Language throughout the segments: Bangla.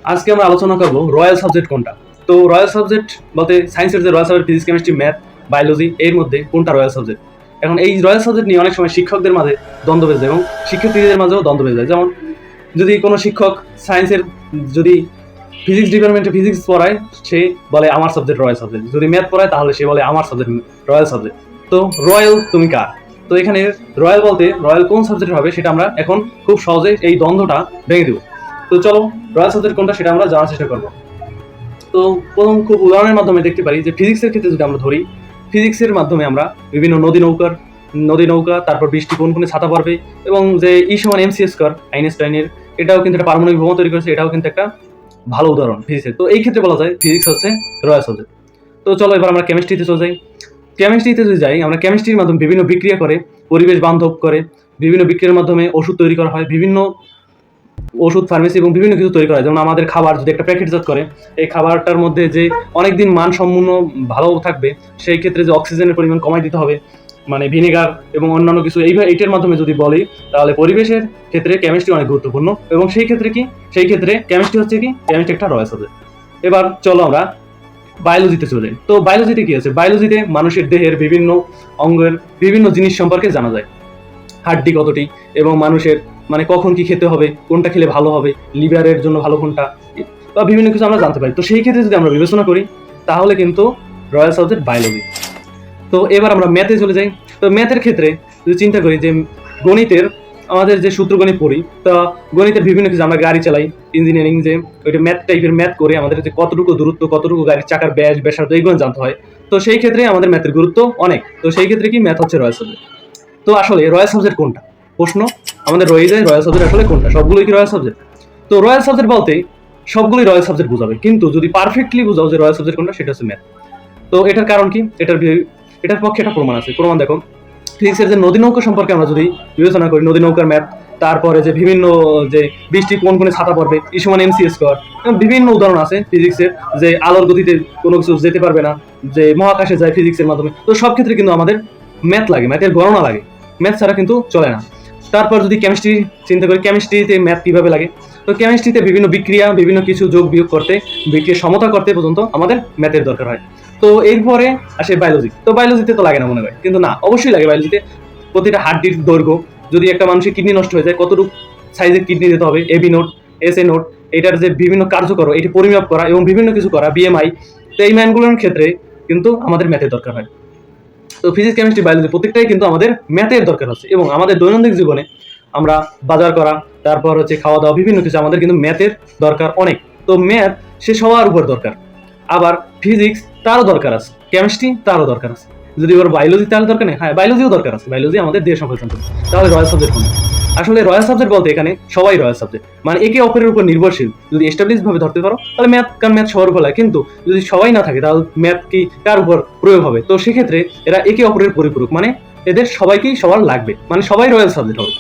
আজকে আমরা আলোচনা করব রয়্যাল সাবজেক্ট কোনটা। তো রয়্যাল সাবজেক্ট বলতে সায়েন্সের যে royal subject physics chemistry math biology এর মধ্যে কোনটা রয়্যাল সাবজেক্ট। এখন এই রয়্যাল সাবজেক্ট নিয়ে অনেক সময় শিক্ষকদের মাঝে দ্বন্দ্ব বেঁধে যায় এবং শিক্ষার্থীদের মাঝেও দ্বন্দ্ব বেঁধে যায়। যেমন যদি কোনো শিক্ষক সায়েন্সের যদি ফিজিক্স ডিপার্টমেন্টে ফিজিক্স পড়ায় সে বলে আমার সাবজেক্ট রয়্যাল সাবজেক্ট, যদি ম্যাথ পড়ায় তাহলে সে বলে আমার সাবজেক্ট রয়্যাল সাবজেক্ট। তো রয়্যাল তুমি কার? তো এখানে রয়্যাল বলতে রয়্যাল কোন সাবজেক্ট হবে সেটা আমরা এখন খুব সহজে এই দ্বন্দ্বটা ভেঙে দেবো। তো চলো রয়্যাল সাবজেক্ট কোনটা সেটা আমরা জানার চেষ্টা করবো। তো প্রথম খুব উদাহরণের মাধ্যমে দেখতে পারি যে ফিজিক্সের ক্ষেত্রে যদি আমরা ধরি, ফিজিক্সের মাধ্যমে আমরা বিভিন্ন নদী নৌকা, তারপর বৃষ্টি কোন কোনে ছাতা পড়বে, এবং যে E=mc² আইনস্টাইনের, এটাও কিন্তু একটা পারমাণবিক বোমা তৈরি করেছে, এটাও কিন্তু একটা ভালো উদাহরণ ফিজিক্সের। তো এই ক্ষেত্রে বলা যায় ফিজিক্স হচ্ছে রয়্যাল সাবজেক্ট। তো চলো এবার আমরা কেমিস্ট্রিতে চলে যাই। কেমিস্ট্রিতে যদি যাই, আমরা কেমিস্ট্রির মাধ্যমে বিভিন্ন বিক্রিয়া করে, পরিবেশ বান্ধব করে, বিভিন্ন বিক্রিয়ার মাধ্যমে ওষুধ তৈরি করা হয়, বিভিন্ন ওষুধ ফার্মেসি এবং বিভিন্ন কিছু তৈরি করা হয়। যেমন আমাদের খাবার যদি একটা প্যাকেটজাত করে, এই খাবারটার মধ্যে যে অনেকদিন মানসম্পন্ন ভালো থাকবে, সেই ক্ষেত্রে যে অক্সিজেনের পরিমাণ কমাই দিতে হবে, মানে ভিনেগার এবং অন্যান্য কিছু এইটার মাধ্যমে যদি বলি, তাহলে পরিবেশের ক্ষেত্রে কেমিস্ট্রি অনেক গুরুত্বপূর্ণ। এবং সেই ক্ষেত্রে কেমিস্ট্রি হচ্ছে কি, কেমিস্ট্রি একটা রয়্যাল সাবজেক্ট। এবার চলো আমরা বায়োলজিতে চলে যাই। তো বায়োলজিতে কি আছে? বায়োলজিতে মানুষের দেহের বিভিন্ন অঙ্গের বিভিন্ন জিনিস সম্পর্কে জানা যায়, হাড্ডি কতটি, এবং মানুষের মানে কখন কি খেতে হবে, কোনটা খেলে ভালো হবে, লিভারের জন্য ভালো কোনটা, বা বিভিন্ন কিছু আমরা জানতে পারি। তো সেই ক্ষেত্রে যদি আমরা বিবেচনা করি তাহলে কিন্তু রয়্যাল সাবজেক্ট বায়োলজি। তো এবার আমরা ম্যাথে চলে যাই। তো ম্যাথের ক্ষেত্রে যদি চিন্তা করি যে গণিতের আমাদের যে সূত্র গণিত পড়ি, তা গণিতের বিভিন্ন কিছু আমরা গাড়ি চালাই, ইঞ্জিনিয়ারিং যে ওইটা ম্যাথ টাইপের ম্যাথ করে আমাদের যে কতটুকু দূরত্ব, কতটুকু গাড়ির চাকার ব্যাসার্ধ, এইগুলো জানতে হয়। তো সেই ক্ষেত্রে আমাদের ম্যাথের গুরুত্ব অনেক। তো সেই ক্ষেত্রে কি ম্যাথ হচ্ছে রয়্যাল সাবজেক্ট। তো আসলে রয়্যাল সাবজেক্ট কোনটা প্রশ্ন আমাদের রয়ে যায়, রয়্যাল সাবজেক্ট আসলে কোনটা? সবগুলোই কি রয়্যাল সাবজেক্ট? তো রয়্যাল সাবজেক্ট বলতে সবগুলোই রয়্যাল সাবজেক্ট বোঝাবে, কিন্তু যদি পারফেক্টলি বোঝাও যে রয়্যাল সাবজেক্ট কোনটা, সেটা হচ্ছে ম্যাথ। তো এটার কারণ কি? এটার পক্ষে একটা প্রমাণ আছে। প্রমাণ দেখো, ফিজিক্সের যে নদী নৌকা সম্পর্কে আমরা যদি বিবেচনা করি, নদী নৌকার ম্যাথ, তারপরে যে বিভিন্ন যে বৃষ্টি কোন কোনে ছাতা পড়বে, E=mc², বিভিন্ন উদাহরণ আছে ফিজিক্সের, যে আলোর গতিতে কোনো কিছু যেতে পারবে না, যে মহাকাশে যায় ফিজিক্সের মাধ্যমে। তো সব ক্ষেত্রে কিন্তু আমাদের ম্যাথ লাগে, ম্যাথের গণনা লাগে, ম্যাথ ছাড়া কিন্তু চলে না। তারপর যদি কেমিস্ট্রি চিন্তা করি, কেমিস্ট্রিতে ম্যাথ কীভাবে লাগে? তো কেমিস্ট্রিতে বিভিন্ন বিক্রিয়া, বিভিন্ন কিছু যোগ বিয়োগ করতে, বিক্রিয়া সমতা করতে পর্যন্ত আমাদের ম্যাথের দরকার হয়। তো এরপরে আসে বায়োলজি। তো বায়োলজিতে তো লাগে না মনে হয়, কিন্তু না, অবশ্যই লাগে বায়োলজিতে। প্রতিটা হাড্ডির দৈর্ঘ্য, যদি একটা মানুষের কিডনি নষ্ট হয়ে যায়, কতটুকু সাইজের কিডনি দিতে হবে, AB নোট, SA নোট, এটার যে বিভিন্ন কার্যকর, এটি পরিমাপ করা এবং বিভিন্ন কিছু করা, BMI। তো এই ম্যানগুলোর ক্ষেত্রে কিন্তু আমাদের ম্যাথের দরকার হয়। তো ফিজিক্স কেমিস্ট্রি বায়োলজি প্রত্যেকটাই কিন্তু আমাদের ম্যাথের দরকার হচ্ছে, এবং আমাদের দৈনন্দিন জীবনে আমরা বাজার করা, তারপর হচ্ছে খাওয়া দাওয়া, বিভিন্ন কিছু আমাদের কিন্তু ম্যাথের দরকার অনেক। তো ম্যাথ সে সবার উপর দরকার। আবার ফিজিক্স তারও দরকার আছে, কেমিস্ট্রি তারও দরকার আছে। যদি ওর বায়োলজি তাহলে দরকার নেই, হ্যাঁ বায়োলজিও দরকার আছে, বায়োলজি আমাদের দেহ সম্পর্কে জানতে হবে। তাহলে রয়্যাল সাবজেক্ট কোনটা? আসলে রয়্যাল সাবজেক্ট বলতে এখানে সবাই রয়্যাল সাবজেক্ট, মানে একে অপরের উপর নির্ভরশীল। যদি এস্টাবলিশ ভাবে ধরতে পারো তাহলে ম্যাথ, কারণ ম্যাথ সবার উপর লাগে। কিন্তু যদি সবাই না থাকে তাহলে ম্যাথ কি কার উপর প্রয়োগ হবে? তো সেক্ষেত্রে এরা একে অপরের পরিপূরক, মানে এদের সবাইকেই সবার লাগবে, মানে সবাই রয়্যাল সাবজেক্ট হবে।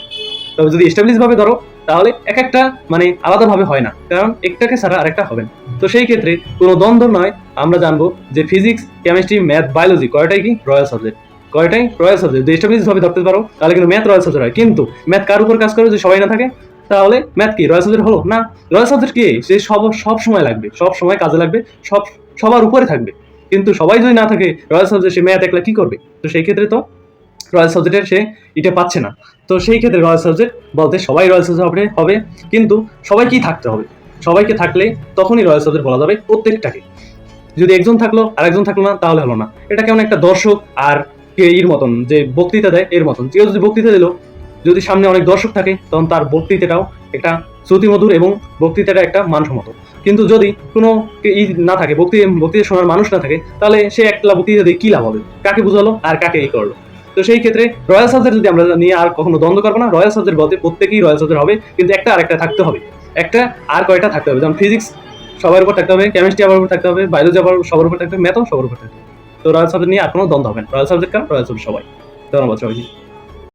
তবে যদি এস্টাবলিশ ভাবে ধরো তাহলে এক একটা মানে আলাদাভাবে হয় না, কারণ একটাকে ছাড়া আরেকটা হবে না। তো সেই ক্ষেত্রে কোনো দ্বন্দ্ব নয়, আমরা জানবো যে ফিজিক্স কেমিস্ট্রি ম্যাথ বায়োলজি কয়টাই কি রয়্যাল সাবজেক্ট, কয়টাই রয়্যাল সাবজেক্ট। যদি এস্টাবলিশ ভাবে ধরতে পারো তাহলে কিন্তু ম্যাথ রয়্যাল সাবজেক্ট হয়। কিন্তু ম্যাথ কার উপর কাজ করে? যদি সবাই না থাকে তাহলে ম্যাথ কি রয়্যাল সাবজেক্ট হলো না? রয়্যাল সাবজেক্ট কি? সে সব সময় লাগবে, সব সময় কাজে লাগবে, সবার উপরে থাকবে। কিন্তু সবাই যদি না থাকে রয়্যাল সাবজেক্ট, সে ম্যাথ একলা কি করবে? তো সেই ক্ষেত্রে তো রয়্যাল সাবজেক্টের সে এটা পাচ্ছে না। তো সেই ক্ষেত্রে রয়্যাল সাবজেক্ট বলতে সবাই রয়্যাল সাবজেক্ট হবে, কিন্তু সবাইকেই থাকতে হবে। সবাইকে থাকলে তখনই রয়্যাল সাবজেক্ট বলা যাবে প্রত্যেকটাকে। যদি একজন থাকলো আর একজন থাকলো না তাহলে হলো না। এটা কেমন একটা দর্শক আর এর মতন, যে বক্তৃতা দেয় এর মতন। কেউ যদি বক্তৃতা দিল, যদি সামনে অনেক দর্শক থাকে তখন তার বক্তৃতাটাও একটা শ্রুতিমধুর এবং বক্তৃতাটা একটা মানসম্মত। কিন্তু যদি কোনো না থাকে, বক্তৃতা শোনার মানুষ না থাকে, তাহলে সে একলা বক্তৃতা দিয়ে কি লাভ হবে? কাকে বুঝালো আর কাকে করলো? তো সেই ক্ষেত্রে রয়্যাল সাবজেক্ট যদি আমরা নিয়ে আর কখনো দ্বন্দ্ব করবো না। রয়্যাল সাবজেক্ট বলতে প্রত্যেকেই রয়্যাল সাবজেক্ট হবে, কিন্তু একটা আর একটা থাকতে হবে, একটা আর কয়টা থাকতে হবে। যেমন ফিজিক্স সবার উপর থাকতে হবে, কেমিস্ট্রি আবার উপর থাকতে হবে, বায়োলজি আবার সবার উপর থাকতে হবে, ম্যাথও সবার উপর থাকতে হবে। তো রয়্যাল সাবজেক্ট নিয়ে আর কোনো দ্বন্দ্ব হবে না। রয়্যাল সাবজেক্ট কারণ রয়্যাল সাবজেক্ট সবাই। ধন্যবাদ সবাইকে।